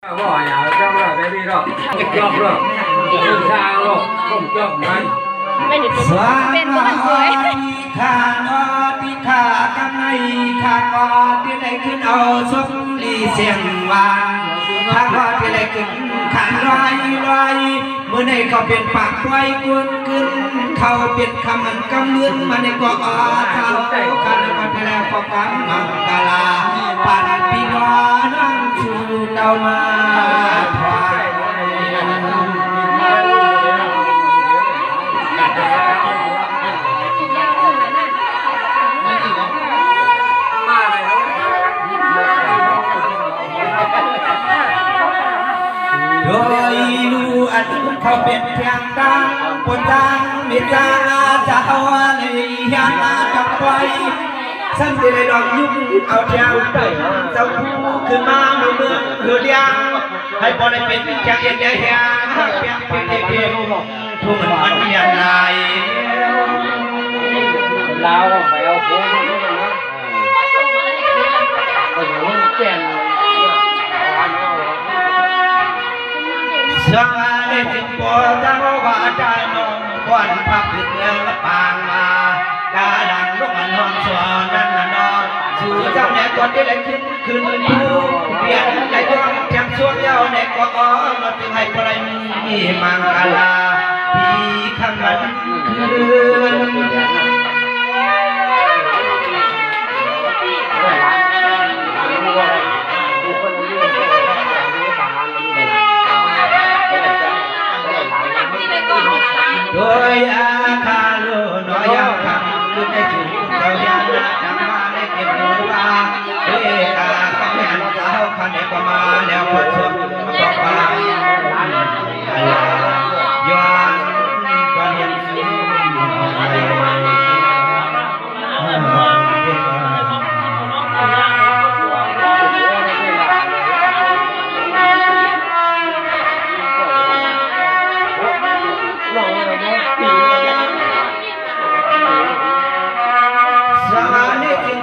bỏ nhà trong là baby rồi chọc rồi không sao rồi không chọc ngay ไม่ได้เป็นเพราะมันสวย ข้าน้อที่ข้ากำไนข้าก็ที่ได้ขึ้นเอาสมลีเสียงหวานข้าก็ที่ได้ขึ้นขันลอยเมื่อในเขาเป็นปากไว้กวนขึ้นเขาเป็นคำมันกำเลื่อนมาในกว่าเขาขันก็ที่แล้วก็กำมังกลาปันปีนอนั่งชูเต้ามาถวาย โดยรู้อันเขาเป็นเพียงตาปนทางมิตรจะเอาในยานาจับไว้สันติได้ดอกยุ่งเอาเจ้าเจ้าผู้ขึ้นมาเมืองเฮือเดียงให้บอได้เป็นจากเอ็นเดียเฮียเพียงเป็นเพียงผู้มันยังไง lao phải ao phố nó còn chèn สวาได้ถึงปอจังว่าใจน้องควันพักขึ้นเมืองละปางมากาดังลูกมันนอนสวนนั่นน่ะนอนสู่เจ้าแน่ก่อนที่ได้ขึ้นผู้เปลี่ยนใจดวงแจ่มสวงเย้าแน่ก็อ๋อมาถึงให้คนไรมีมังกลาพี่คำมันคืน โดยอาคาโลน้อยยังคำขึ้นได้ถึงเจ้ายันดังมาได้เก็บมือว่าเฮ้อาคำแม่นสาวคันเอกมาแล้วพอชมบอกว่าย้อนก็เห็น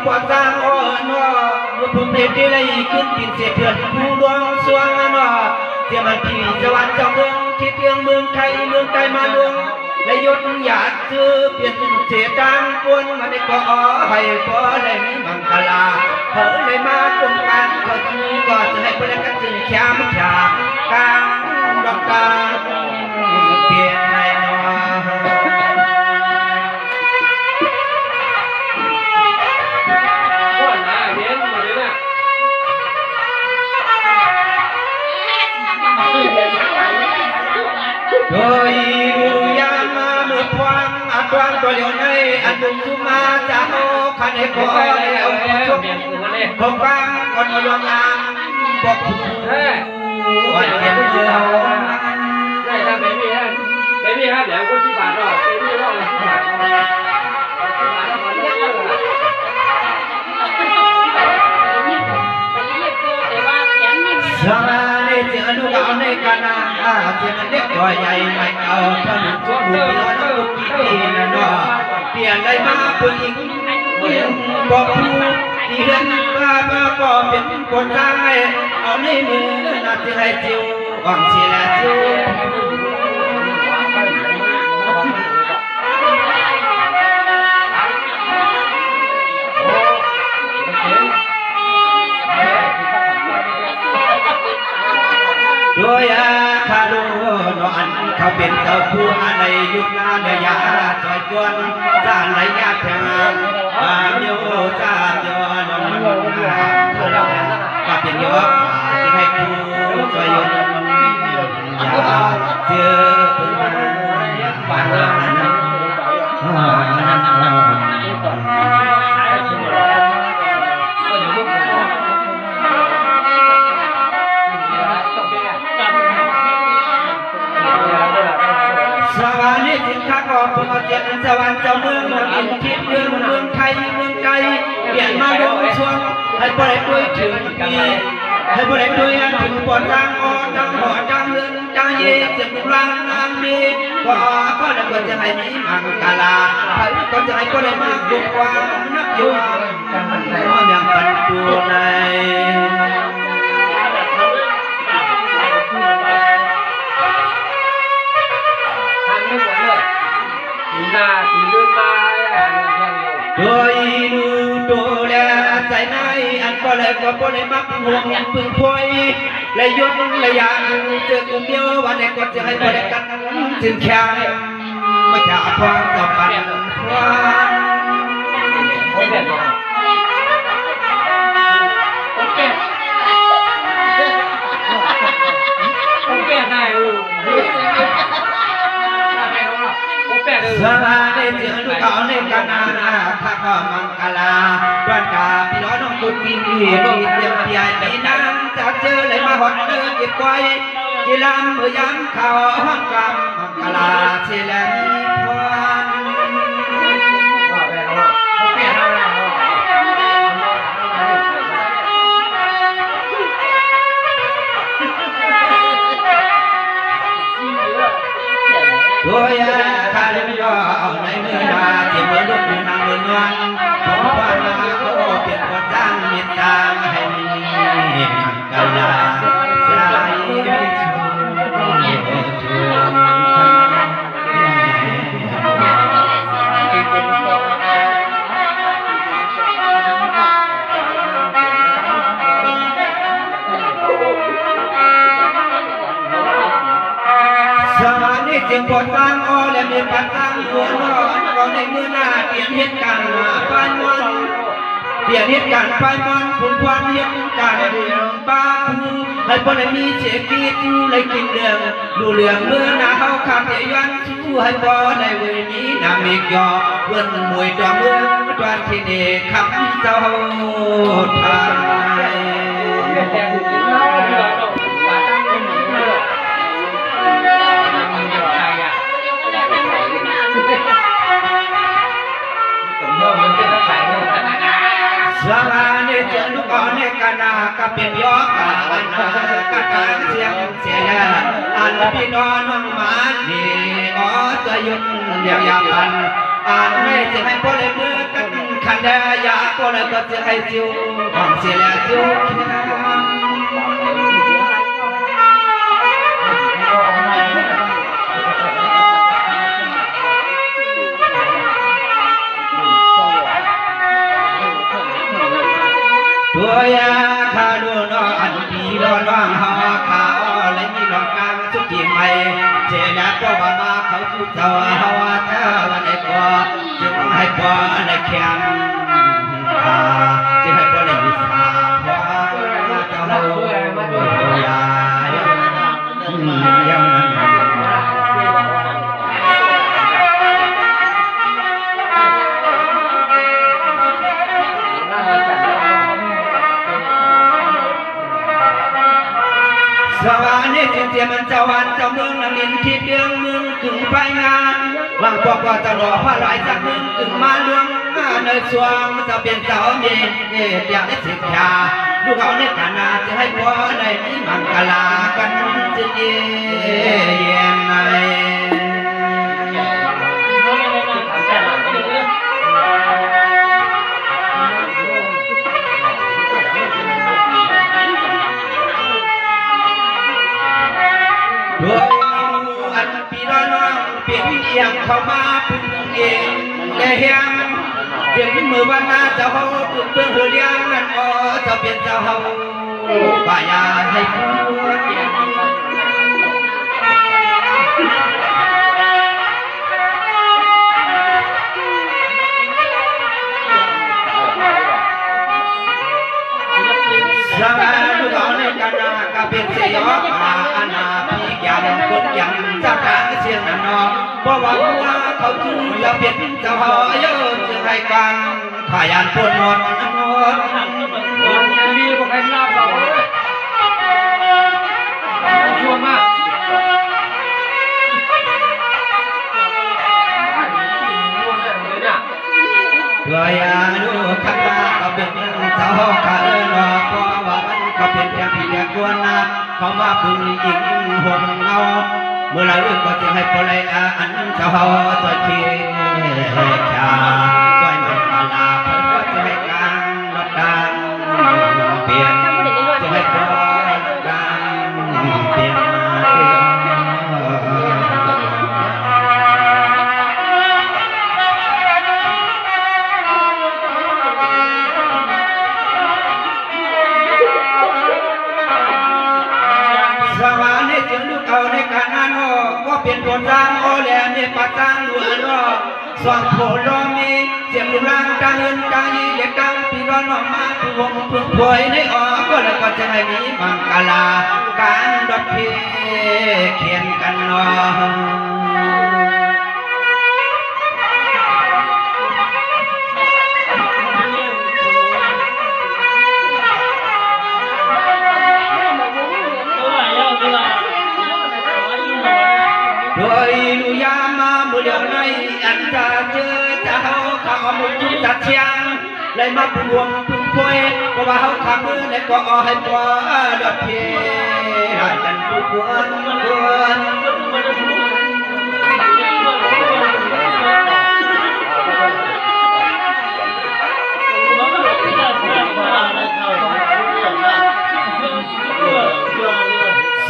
กว่าจ้างอ้อนอเมื่อผมเด็กได้เลยขึ้นปิ่นเสียเพื่อนผู้ดวงสวงนอเสียมันพี่สวรรค์เจ้าเมืองคิดเรื่องเมืองไทยมาดวงและยศหยาดซื้อเปลี่ยนเสียจางกวนมาได้ก็ให้พอได้มีมังคลาเผยได้มาตรงกันก็คือก็จะให้คนละกันจึงแค่ไม่ฉากกลางดอกตาเปลี่ยนในนอโดยดูยามาเมื่อควันอัดวันตัวเดียวในอันดุมทุมาจะเอาคันให้พอแล้วชมคงฟังคนมาลวงงานบอกวันเย็นเช้าได้ถ้าเบบี้ฮะเบบี้ฮะเดี๋ยวก็ที่บาทรอดเบบี้รอดเลยที่บาทสมาในเสียงดูเอาในกันนะเสียงเล็กตัวใหญ่ไม่เอาถ้าหนุ่มผู้ผู้น้อยน้องกี่นะน้อเปลี่ยนได้มาผู้หญิงบอกผู้ที่เดินมาก็เป็นคนไทยเอาในมือนาทีให้จิวหวังเสียแล้วจิวโดยอาคาโลนอนเขาเป็นเจ้าผู้ในยุคนาเนียจอยกวนสร้างไรยาแทงโยจานโยนมันก็เป็นยกที่ให้ผู้จอยยนยาเจอเป็นบ้านสวรรค์ถึงข้าก็เพิ่งเจ็ดสวรรค์เจ้าเมืองอินทิพย์เมืองไทยเมืองไกลเปลี่ยนมาลงช่วงให้บริด้วยถึงปีให้บริด้วยถึงปวดร่างอ่อนจังหัวจังเรือนจังเย่เจ็บร่างนางมีก็ได้ก็จะให้มีมังกลาก็จะให้ก็ได้มาบุกความนักอยู่ยังปันตัวใน ใจนายอันก็เลยก็บ่ได้มักห่วงพึ่งพวยและยศและยางเจอกูเดียววันไหนก็จะให้บ่ได้กันถึงแค่มาจากความต่อปันความ โอเคโอเคโอเคได้สบายในเสียงลูกเขาในกันนาข้าก็มังกลาด้านกาพี่น้องน้องกุฎีมีเตรียมใหญ่ปีน้ำจะเจอเลยมาหอดเนื้อเก็บไว้กีฬาเมื่อยามเขาห้องกรรมมังกลาเชลมีพรด้วยข้าเลี้ยงย่อในเมื่อนาที่เมื่อลูกนางเมืองนวลผมว่านาก็เป็นคนสร้างเมตตาให้มีมังกลาสายสมานิจึงปวดฟังอ้อและมีปัดตั้งหัวนอนก็ในมือหน้าเปลี่ยนเหตุการณ์ปานวันเปลี่ยนเหตุการณ์ปานวันผลควันเหตุการณ์บ้าให้พอได้มีเจกีจูเลยกินเรื่องดูเรื่องเมื่อหน้าเขาขาดเยันชูให้พอได้เวนี้นามีกยอเพื่อนมวยตัวเมืองตอนที่เด็กขับเจ้าทางสลาเนเจลูกอ่อนเนกันนาก็เป็นยอกกาอันนาก็การเสียงเสียอันพี่น้องน้องมาดีอ๋อจะยุดเดียวยาพันอันไม่จะให้พ่อเลยเมื่อกันขันเดียาพ่อเลยก็จะให้จิวความเสียจิวตัวยาคาดูนอันดีร้อนว่างหาขาอ้อและมีดอกกลางสุขีใหม่เจนักก็ว่ามาเขาสุดเจ้าหาว่าเธอวันไหนกว่าจึงให้กว่าในแคมจึงให้กว่าในวิสาพว่าเจ้าตัวยายังนั้นสวรรค์นี่จึงเทียมมันเจ้าวันเจ้าเมืองนังลินที่เดืองเมืองกึ่งไปงานวางปอกว่าจะรอพระหลายจากเมืองกึ่งมาเรื่องในสวงจะเป็นเจ้าเมียอยากได้สิทธาลูกเขาในฐานะจะให้พ่อในนี้มังกลากันจะเย็นในด้วยอันปีน้องเปลี่ยนเอียงเข้ามาพึ่งเองและเฮียงเปลี่ยนมือวันหน้าเจ้าเขาเพื่อนเลี้ยงนั่นอ๋อจะเปลี่ยนเจ้าเขาป่ายาให้ผัวเตียงสบายลูกเขาในกันนาก็เป็นเสียออาณาพี่ยำกุดยำจับทางเสียงนั่นเนาะเพราะว่าเขาจึงจะเป็นเจ้าหอยจึงให้ฟังขยันปวดหมดมีพวกใครรับเราเลยชัวร์มากเพื่อยาดูขันตาก็เป็นเจ้าขาเนาะเพราะว่ามันก็เป็นอย่างที่เรียกตัวนะเขาว่าพึ่งอิงห่วงเงาเมื่อไรก็จะให้ปลายอันเจ้าตัวเคียชาช่วยมันมาลาเพื่อจะให้การลดดังเปลี่ยนจะให้ปลดดังเปลี่ยน จึงลูกเอาในการงานอ้อก็เป็นผลสร้างอ้อแหลมเนี่ยปัดสร้างหลวงอ้อสว่างโผล่รอมีเสียงลูกล่างกลางเงินกลางยีเด็กกลางปีร้อนออกมาผู้วงพึ่งพวยในอ้อก็แล้วก็จะให้มีมังกลาการดอกเพเขียนกันนอโดยลุยามาบุเดียวในอันจะเจอจะเฮาข้ามุจุจัดเชียงเลยมาพวงพึ่งพวยเพราะว่าเฮาขับมือและก็เอาให้ปอดอกเพหากันผู้ควร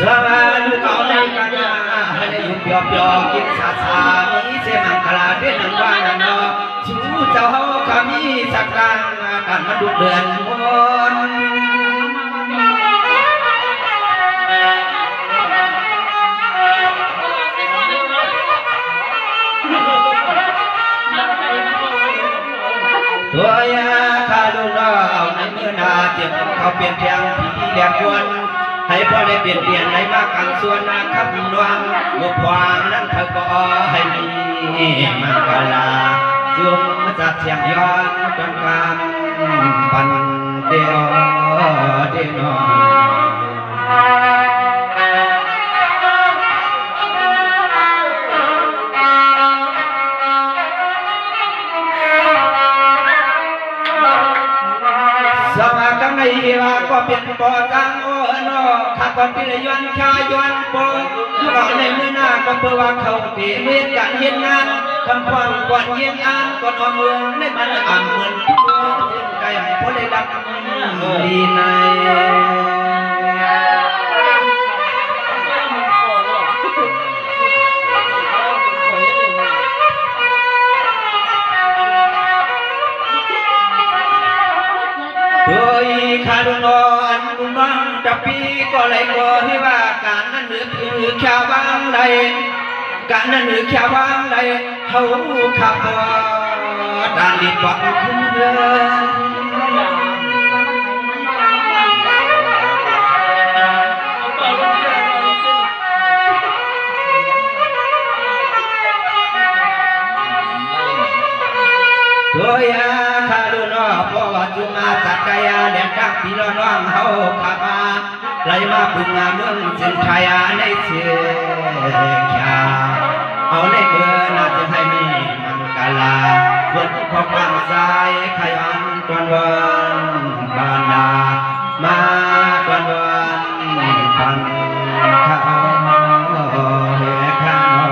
สวาลูกเอาในกันให้ได้ยุ่งเปียวกินสาสามีเสมังคลาเด่นว่านันเนาะชูเจ้าเฮาขามีสักการกันมาดุเดือนมนตัวยาคาลูกเอาในเมื่อนาเจ็บเขาเปลี่ยนแปลงที่แดกวนให้พอได้เปลี่ยนเปลี่ยนในมากกันส่วนนะครับนวงบุพวางนั้นเธอก็ให้มีมังกลาจุ่มจากเสียงย้อนจนความปันเดียวเดียสมากังในว่าก็เป็นปอจังโอนอข้าก่อนพิรยนชายยนปออยู่เอาในมือหน้าก็เพื่อว่าเขาเปลี่ยนเวรการเห็นงานคำฟังก่อนเยี่ยงอ่านก่อนเอาเมืองในมันอ่ำเหมือนทุกเมืองใจพอได้ดับดีในโดยคารุนอันกุมังจะปีก็เลยก็ให้ว่าการนั้นหรือแค่วางใดการนั้นหรือแค่วางใดเขาขับด่านดิบวังขึ้นเรือโดยคารุนเพราะว่าจุมาสักกายาเลี้ยงดักพี่น้องเขาขับมาไล่มาพึ่งงาเมืองเส้นชายาในเสียชาเอาในเมื่อน่าจะให้มีมังกลาคนพอฟังสายขยันตอนวันบานามาตอนวันพันข้าวเหข้าว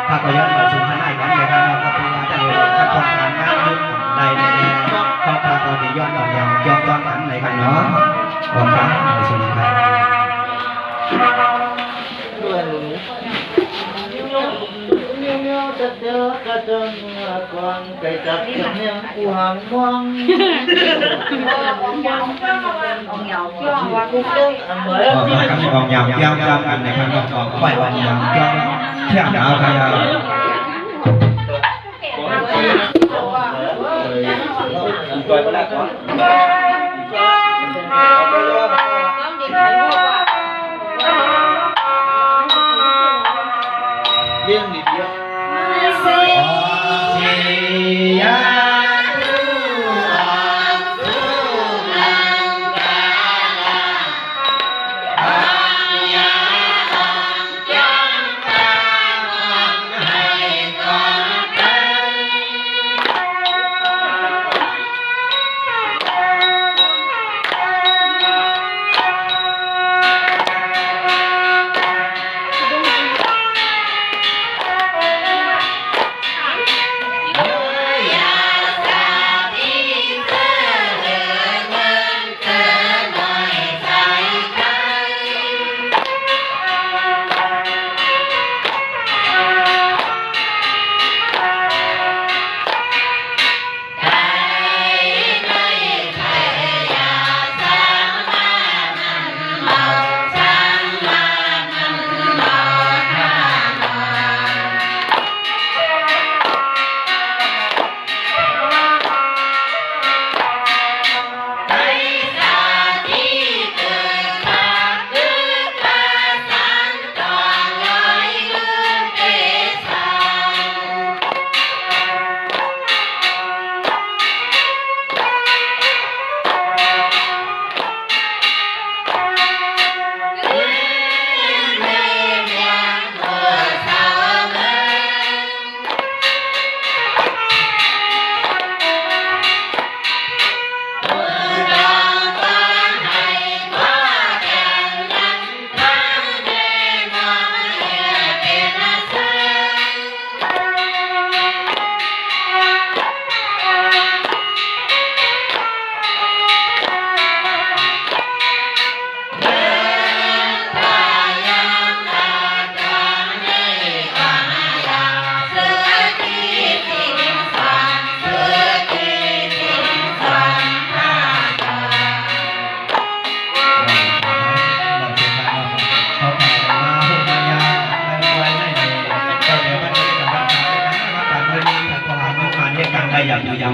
ถ้าก็ย้อนมาสู่ข้างในกันเลยครับก็เป็นว่าจะเลยขั้นตอนการงานในเขาพาก็ได้ย้อนออกอย่างย้อนตอนนั้นในกันเนาะขอบคุณในส่วนนี้ครับcái tập em hoàng hoang ông nhậu chứ ông qua cũng chơi các con nhào giao cho anh này các con quay vào nhào cho theo nào thay liên đi đi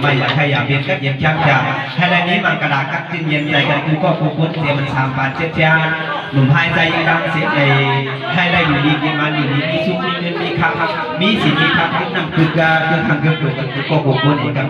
ไม่อยากให้อยากเปลี่ยนก็เย็นช่างจางให้ในนี้มันกระดาษกัดจิ้นเย็นใจกันกูก็กูพ้นเสียมันสามปานเชียดจ้าหนุ่มหายใจยังดังเสียใจให้ได้อยู่ดีกินมันอยู่ดีมีสุขมีเงินมีคำมีสิทธิมีคำนำคือกาคือทางเกิดกูก็กูพ้นเองกับ